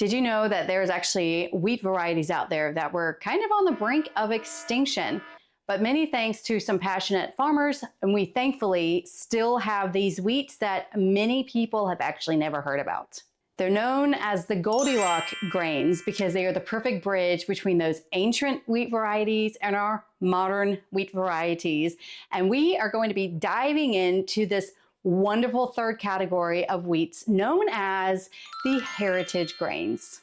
Did you know that there's actually wheat varieties out there that were kind of on the brink of extinction? But many thanks to some passionate farmers, and we thankfully still have these wheats that many people have actually never heard about. They're known as the Goldilocks grains because they are the perfect bridge between those ancient wheat varieties and our modern wheat varieties. And we are going to be diving into this wonderful third category of wheats known as the heritage grains.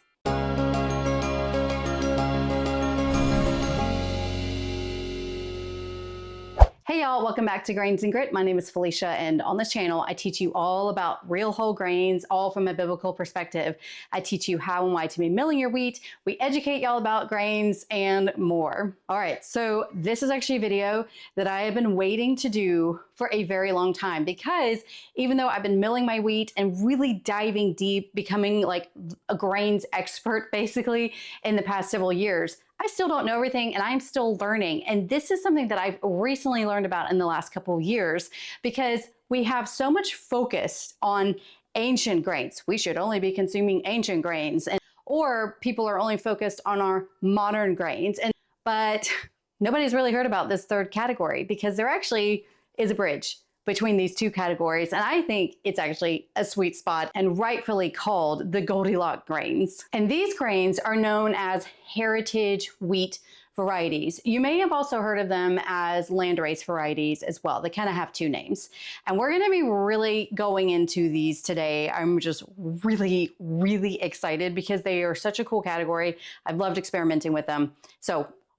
Hey y'all, welcome back to Grains and Grit. My name is Felicia, and on this channel, I teach you all about real whole grains, all from a biblical perspective. I teach you how and why to be milling your wheat. We educate y'all about grains and more. All right, so this is actually a video that I have been waiting to do for a very long time because even though I've been milling my wheat and really diving deep, becoming like a grains expert basically in the past several years, I still don't know everything and I'm still learning. And this is something that I've recently learned about in the last couple of years because we have so much focus on ancient grains. We should only be consuming ancient grains, or people are only focused on our modern grains. But nobody's really heard about this third category because there actually is a bridge between these two categories. And I think it's actually a sweet spot and rightfully called the Goldilocks grains. And these grains are known as heritage wheat varieties. You may have also heard of them as Landrace varieties as well. They kind of have two names. And we're going to be really going into these today. I'm just really, really excited because they are such a cool category. I've loved experimenting with them.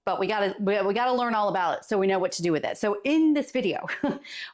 But we gotta learn all about it so we know what to do with it. So in this video,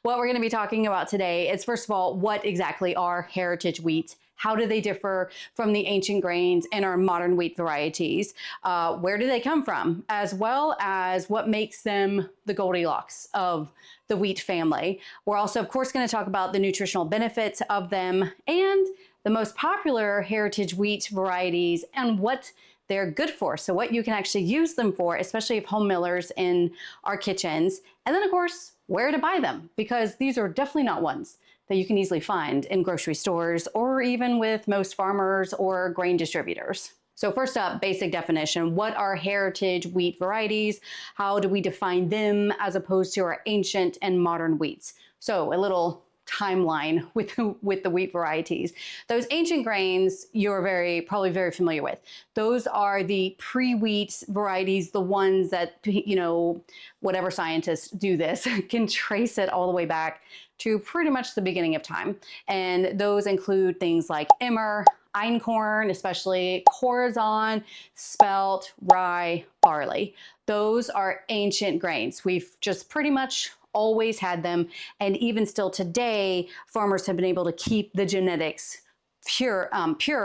what we're gonna be talking about today is, first of all, what exactly are heritage wheats? How do they differ from the ancient grains and our modern wheat varieties? Where do they come from? As well as what makes them the Goldilocks of the wheat family. We're also, of course, gonna talk about the nutritional benefits of them and the most popular heritage wheat varieties and what they're good for. So what you can actually use them for, especially if home millers in our kitchens. And then of course, where to buy them, because these are definitely not ones that you can easily find in grocery stores or even with most farmers or grain distributors. So first up, basic definition. What are heritage wheat varieties? How do we define them as opposed to our ancient and modern wheats? So a little timeline with the wheat varieties. Those ancient grains you're probably very familiar with. Those are the pre-wheat varieties, the ones that, you know, whatever scientists do this can trace it all the way back to pretty much the beginning of time. And those include things like emmer, einkorn, especially corazon, spelt, rye, barley. Those are ancient grains. We've just pretty much always had them, and even still today, farmers have been able to keep the genetics pure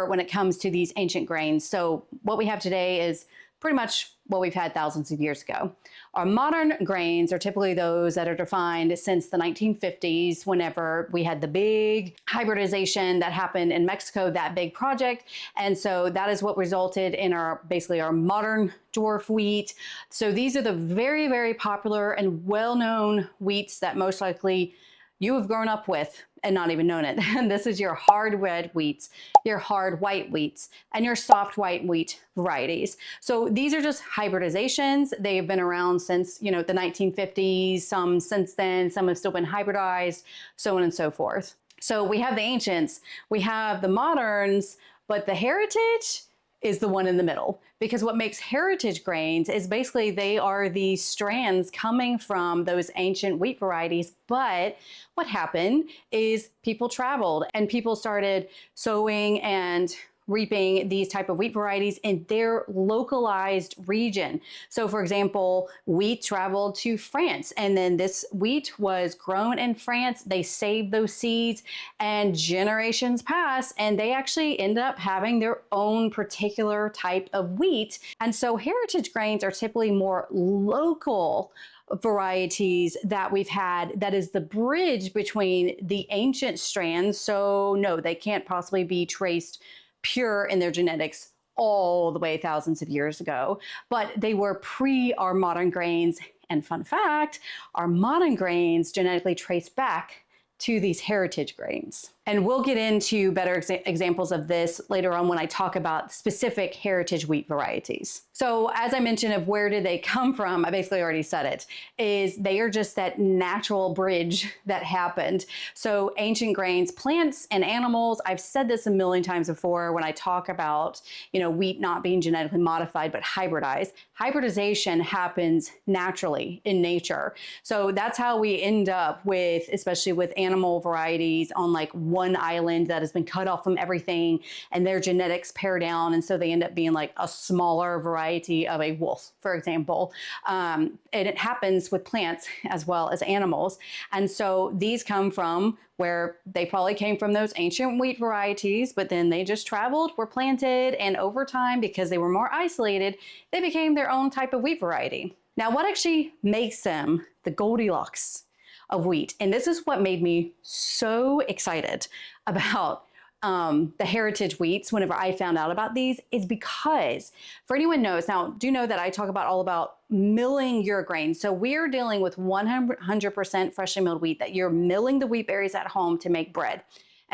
when it comes to these ancient grains. So what we have today is pretty much what we've had thousands of years ago. Our modern grains are typically those that are defined since the 1950s, whenever we had the big hybridization that happened in Mexico, that big project. And so that is what resulted in basically our modern dwarf wheat. So these are the very, very popular and well-known wheats that most likely you have grown up with and not even known it. And this is your hard red wheats, your hard white wheats, and your soft white wheat varieties. So these are just hybridizations. They've been around since, the 1950s, some since then, some have still been hybridized, so on and so forth. So we have the ancients, we have the moderns, but the heritage is the one in the middle, because what makes heritage grains is basically they are the strands coming from those ancient wheat varieties. But what happened is people traveled and people started sowing and reaping these type of wheat varieties in their localized region. So for example, wheat traveled to France, and then this wheat was grown in France. They saved those seeds and generations pass, and they actually end up having their own particular type of wheat. And so heritage grains are typically more local varieties that we've had that is the bridge between the ancient strands. So no, they can't possibly be traced pure in their genetics all the way thousands of years ago, but they were pre our modern grains. And fun fact, our modern grains genetically trace back to these heritage grains. And we'll get into better examples of this later on when I talk about specific heritage wheat varieties. So as I mentioned of where did they come from, I basically already said it, is they are just that natural bridge that happened. So ancient grains, plants and animals, I've said this a million times before when I talk about, wheat not being genetically modified, but hybridized. Hybridization happens naturally in nature. So that's how we end up with, especially with animal varieties on like one island that has been cut off from everything and their genetics pare down. And so they end up being like a smaller variety of a wolf, for example. And it happens with plants as well as animals. And so these come from where they probably came from those ancient wheat varieties, but then they just traveled, were planted, and over time, because they were more isolated, they became their own type of wheat variety. Now, what actually makes them the Goldilocks of wheat? And this is what made me so excited about the heritage wheats whenever I found out about these, is because for anyone knows, now do know that I talk about all about milling your grain. So we're dealing with 100% freshly milled wheat, that you're milling the wheat berries at home to make bread.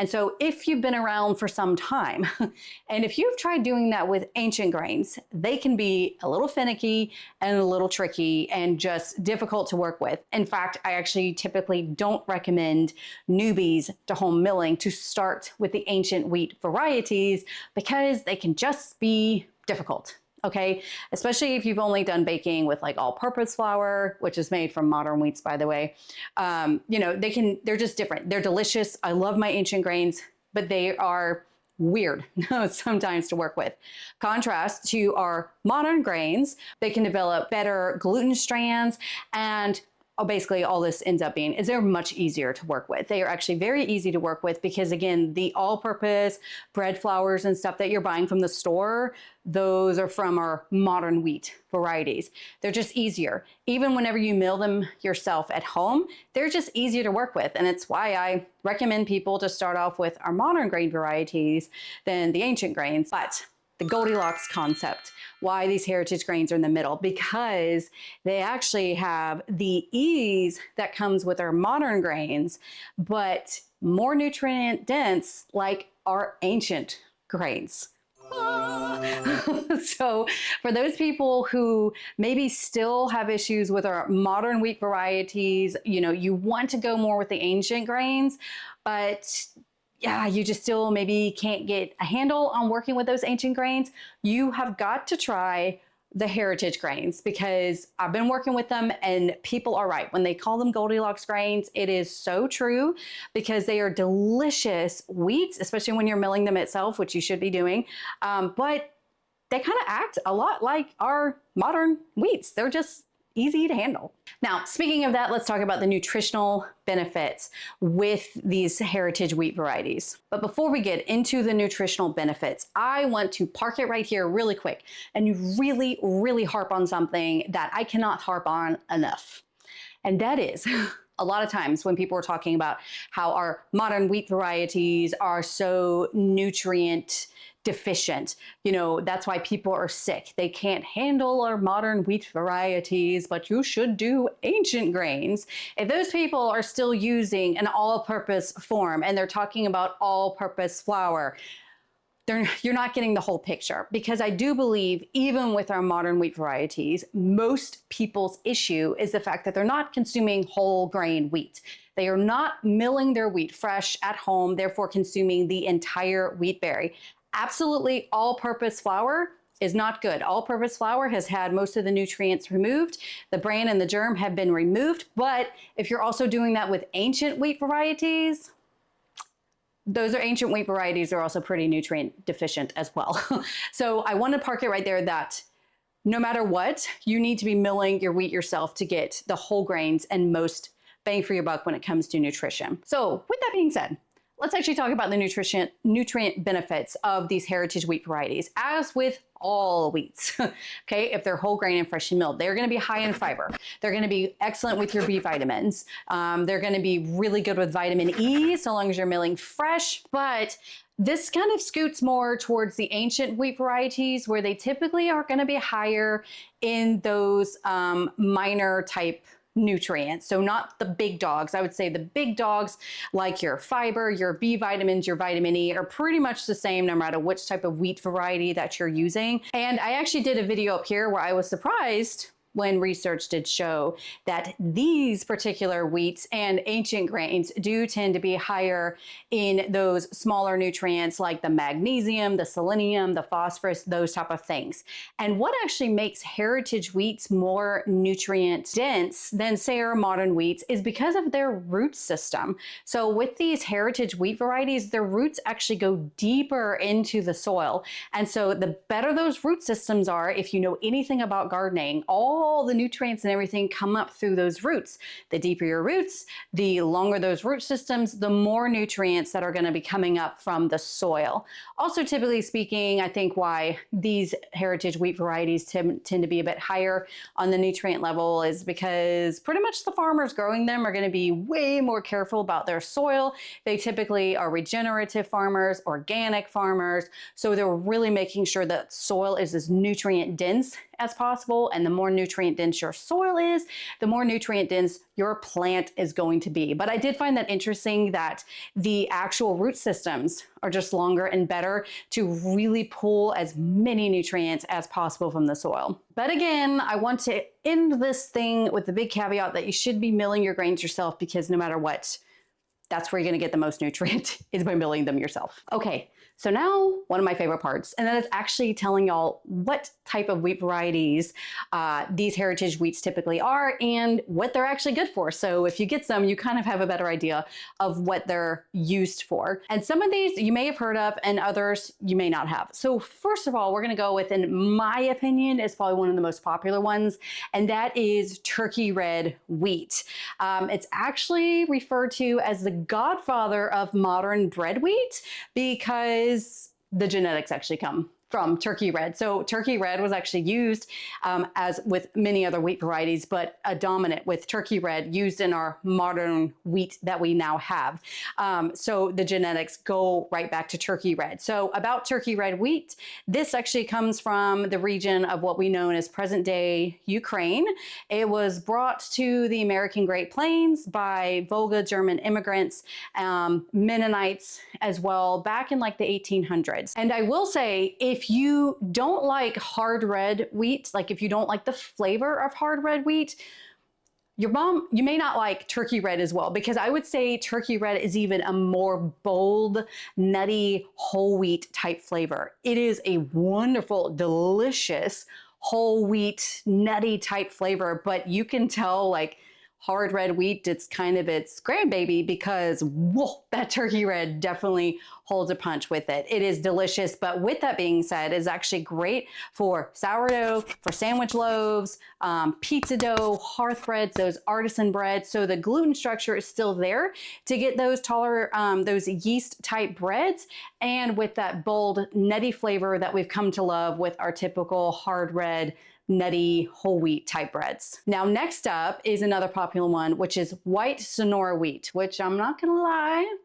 And so if you've been around for some time, and if you've tried doing that with ancient grains, they can be a little finicky and a little tricky and just difficult to work with. In fact, I actually typically don't recommend newbies to home milling to start with the ancient wheat varieties because they can just be difficult. Okay, especially if you've only done baking with like all-purpose flour, which is made from modern wheats, by the way. They're just different. They're delicious. I love my ancient grains, but they are weird sometimes to work with. Contrast to our modern grains, they can develop better gluten strands, and basically all this ends up being is they're much easier to work with. They are actually very easy to work with because, again, the all-purpose bread flours and stuff that you're buying from the store, those are from our modern wheat varieties. They're just easier. Even whenever you mill them yourself at home, they're just easier to work with. And it's why I recommend people to start off with our modern grain varieties than the ancient grains. But the Goldilocks concept, why these heritage grains are in the middle, because they actually have the ease that comes with our modern grains, but more nutrient dense like our ancient grains. So for those people who maybe still have issues with our modern wheat varieties, you want to go more with the ancient grains, but you just still maybe can't get a handle on working with those ancient grains, you have got to try the heritage grains, because I've been working with them and people are right. When they call them Goldilocks grains, it is so true, because they are delicious wheats, especially when you're milling them itself, which you should be doing. But they kind of act a lot like our modern wheats. They're just easy to handle. Now, speaking of that, let's talk about the nutritional benefits with these heritage wheat varieties. But before we get into the nutritional benefits, I want to park it right here really quick and really, really harp on something that I cannot harp on enough. And that is a lot of times when people are talking about how our modern wheat varieties are so nutrient deficient, that's why people are sick. They can't handle our modern wheat varieties, but you should do ancient grains. If those people are still using an all-purpose form and they're talking about all-purpose flour, you're not getting the whole picture, because I do believe even with our modern wheat varieties, most people's issue is the fact that they're not consuming whole grain wheat. They are not milling their wheat fresh at home, therefore consuming the entire wheat berry. Absolutely all-purpose flour is not good. All-purpose flour has had most of the nutrients removed. The bran and the germ have been removed. But if you're also doing that with ancient wheat varieties, those are ancient wheat varieties are also pretty nutrient deficient as well. So I want to park it right there that no matter what, you need to be milling your wheat yourself to get the whole grains and most bang for your buck when it comes to nutrition. So with that being said, let's actually talk about the nutrient benefits of these heritage wheat varieties. As with all wheats, okay, if they're whole grain and freshly milled, they're going to be high in fiber. They're going to be excellent with your B vitamins. They're going to be really good with vitamin E, so long as you're milling fresh. But this kind of scoots more towards the ancient wheat varieties, where they typically are going to be higher in those minor type nutrients. So not the big dogs. I would say the big dogs like your fiber, your B vitamins, your vitamin E are pretty much the same no matter which type of wheat variety that you're using. And I actually did a video up here where I was surprised when research did show that these particular wheats and ancient grains do tend to be higher in those smaller nutrients like the magnesium, the selenium, the phosphorus, those type of things. And what actually makes heritage wheats more nutrient dense than, say, our modern wheats is because of their root system. So with these heritage wheat varieties, their roots actually go deeper into the soil. And so the better those root systems are, if you know anything about gardening, all the nutrients and everything come up through those roots. The deeper your roots, the longer those root systems, the more nutrients that are going to be coming up from the soil. Also, typically speaking, I think why these heritage wheat varieties tend to be a bit higher on the nutrient level is because pretty much the farmers growing them are going to be way more careful about their soil. They typically are regenerative farmers, organic farmers, so they're really making sure that soil is as nutrient dense as possible, and the more nutrient dense your soil is, the more nutrient dense your plant is going to be. But I did find that interesting that the actual root systems are just longer and better to really pull as many nutrients as possible from the soil. But again, I want to end this thing with the big caveat that you should be milling your grains yourself, because no matter what, that's where you're going to get the most nutrient is by milling them yourself. Okay, so now one of my favorite parts, and that is actually telling y'all what type of wheat varieties these heritage wheats typically are and what they're actually good for. So if you get some, you kind of have a better idea of what they're used for. And some of these you may have heard of and others you may not have. So first of all, we're going to go with, in my opinion, is probably one of the most popular ones, and that is turkey red wheat. It's actually referred to as the godfather of modern bread wheat because the genetics actually come from turkey red. So turkey red was actually used as with many other wheat varieties, but a dominant with turkey red used in our modern wheat that we now have. So the genetics go right back to turkey red. So about turkey red wheat, this actually comes from the region of what we know as present day Ukraine. It was brought to the American Great Plains by Volga German immigrants, Mennonites as well, back in like the 1800s. And I will say, if you don't like hard red wheat, like if you don't like the flavor of hard red wheat, you may not like turkey red as well, because I would say turkey red is even a more bold, nutty, whole wheat type flavor. It is a wonderful, delicious, whole wheat, nutty type flavor, but you can tell like hard red wheat, it's kind of its grandbaby, because whoa, that turkey red definitely holds a punch with it. It is delicious, but with that being said, it's actually great for sourdough, for sandwich loaves, pizza dough, hearth breads, those artisan breads. So the gluten structure is still there to get those taller, those yeast type breads, and with that bold, nutty flavor that we've come to love with our typical hard red, nutty whole wheat type breads. Now, next up is another popular one, which is white Sonora wheat, which I'm not gonna lie,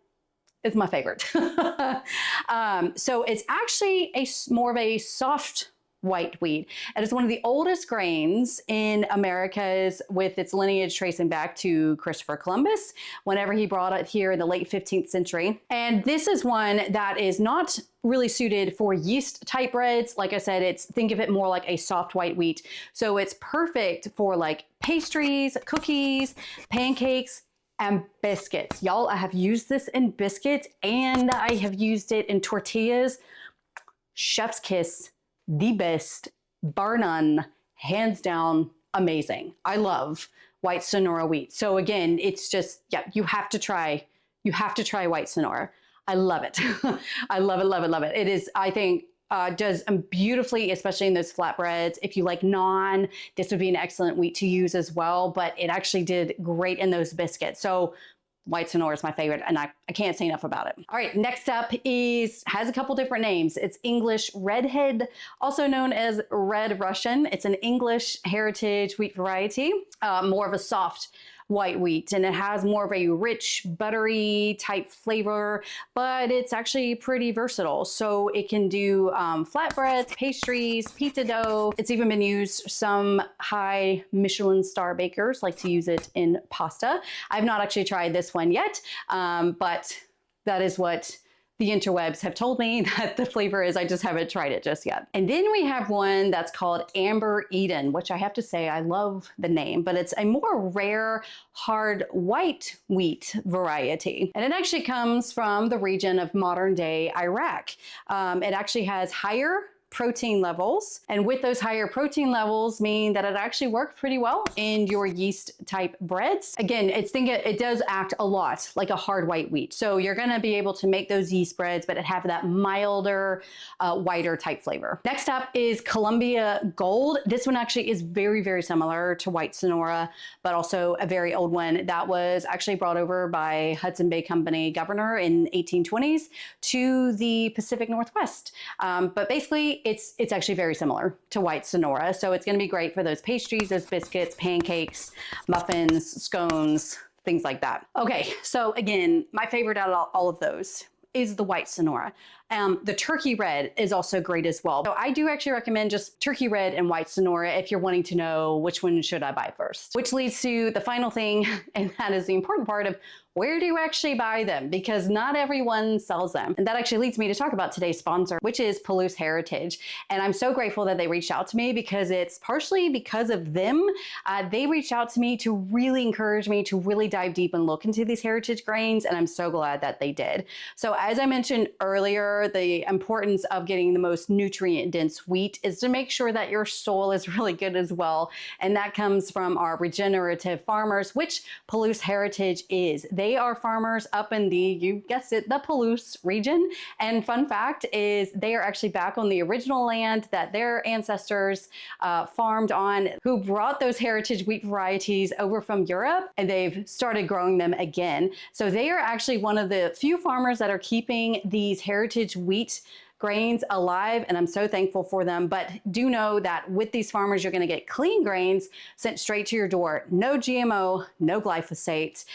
is my favorite. So it's actually more of a soft white wheat. And it's one of the oldest grains in Americas, with its lineage tracing back to Christopher Columbus, whenever he brought it here in the late 15th century. And this is one that is not really suited for yeast type breads. Like I said, think of it more like a soft white wheat. So it's perfect for like pastries, cookies, pancakes, and biscuits. Y'all, I have used this in biscuits and I have used it in tortillas. Chef's kiss. The best, bar none, hands down, amazing. I love white Sonora wheat. So again, it's just, yeah, you have to try white Sonora. I love it. I love it, love it, love it. It is, I think, does beautifully, especially in those flatbreads. If you like naan, this would be an excellent wheat to use as well, but it actually did great in those biscuits. So white Sonora is my favorite, and I can't say enough about it. All right, next up has a couple different names. It's English Redhead, also known as Red Russian. It's an English heritage wheat variety, more of a soft white wheat, and it has more of a rich, buttery type flavor, but it's actually pretty versatile. So it can do flatbreads, pastries, pizza dough. It's even been used, some high Michelin star bakers like to use it in pasta. I've not actually tried this one yet, but that is what the interwebs have told me that the flavor is. I just haven't tried it just yet. And then we have one that's called Amber Eden, which I have to say, I love the name, but it's a more rare, hard white wheat variety. And it actually comes from the region of modern day Iraq. It actually has higher protein levels. And with those higher protein levels mean that it actually works pretty well in your yeast type breads. Again, it does act a lot like a hard white wheat. So you're gonna be able to make those yeast breads, but it have that milder, whiter type flavor. Next up is Columbia Gold. This one actually is very, very similar to white Sonora, but also a very old one that was actually brought over by Hudson Bay Company governor in 1820s to the Pacific Northwest. But basically, it's actually very similar to white Sonora. So it's gonna be great for those pastries, those biscuits, pancakes, muffins, scones, things like that. Okay, so again, my favorite out of all of those is the white Sonora. The turkey red is also great as well. So I do actually recommend just turkey red and white Sonora if you're wanting to know which one should I buy first. Which leads to the final thing, and that is the important part of where do you actually buy them? Because not everyone sells them. And that actually leads me to talk about today's sponsor, which is Palouse Heritage. And I'm so grateful that they reached out to me because it's partially because of them. They reached out to me to really encourage me to really dive deep and look into these heritage grains. And I'm so glad that they did. So as I mentioned earlier, the importance of getting the most nutrient dense wheat is to make sure that your soil is really good as well. And that comes from our regenerative farmers, which Palouse Heritage is. They are farmers up in the, you guessed it, the Palouse region. And fun fact is they are actually back on the original land that their ancestors farmed on, who brought those heritage wheat varieties over from Europe, and they've started growing them again. So they are actually one of the few farmers that are keeping these heritage wheat grains alive, and I'm so thankful for them. But do know that with these farmers, you're gonna get clean grains sent straight to your door. No GMO, no glyphosate.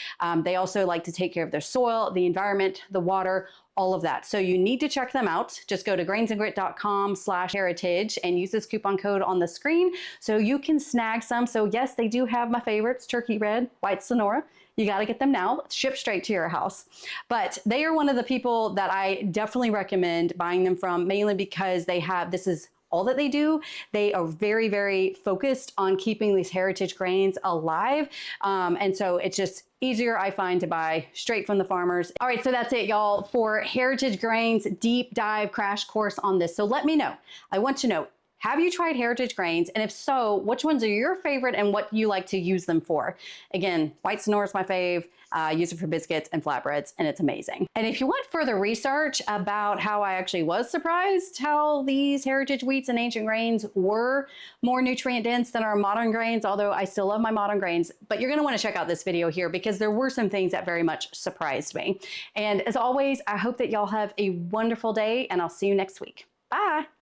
They also like to take care of their soil, the environment, the water, all of that. So you need to check them out. Just go to grainsandgrit.com/heritage and use this coupon code on the screen so you can snag some. So yes, they do have my favorites, turkey red, white Sonora. You got to get them now, shipped straight to your house. But they are one of the people that I definitely recommend buying them from, mainly because they have, this is all that they do. They are very, very focused on keeping these heritage grains alive. And so it's just easier, I find, to buy straight from the farmers. All right, so that's it, y'all, for heritage grains deep dive crash course on this. So let me know. I want to know, have you tried heritage grains? And if so, which ones are your favorite and what you like to use them for? Again, white Sonora is my fave. Use it for biscuits and flatbreads, and it's amazing. And if you want further research about how I actually was surprised how these heritage wheats and ancient grains were more nutrient dense than our modern grains, although I still love my modern grains, but you're gonna wanna check out this video here because there were some things that very much surprised me. And as always, I hope that y'all have a wonderful day, and I'll see you next week. Bye.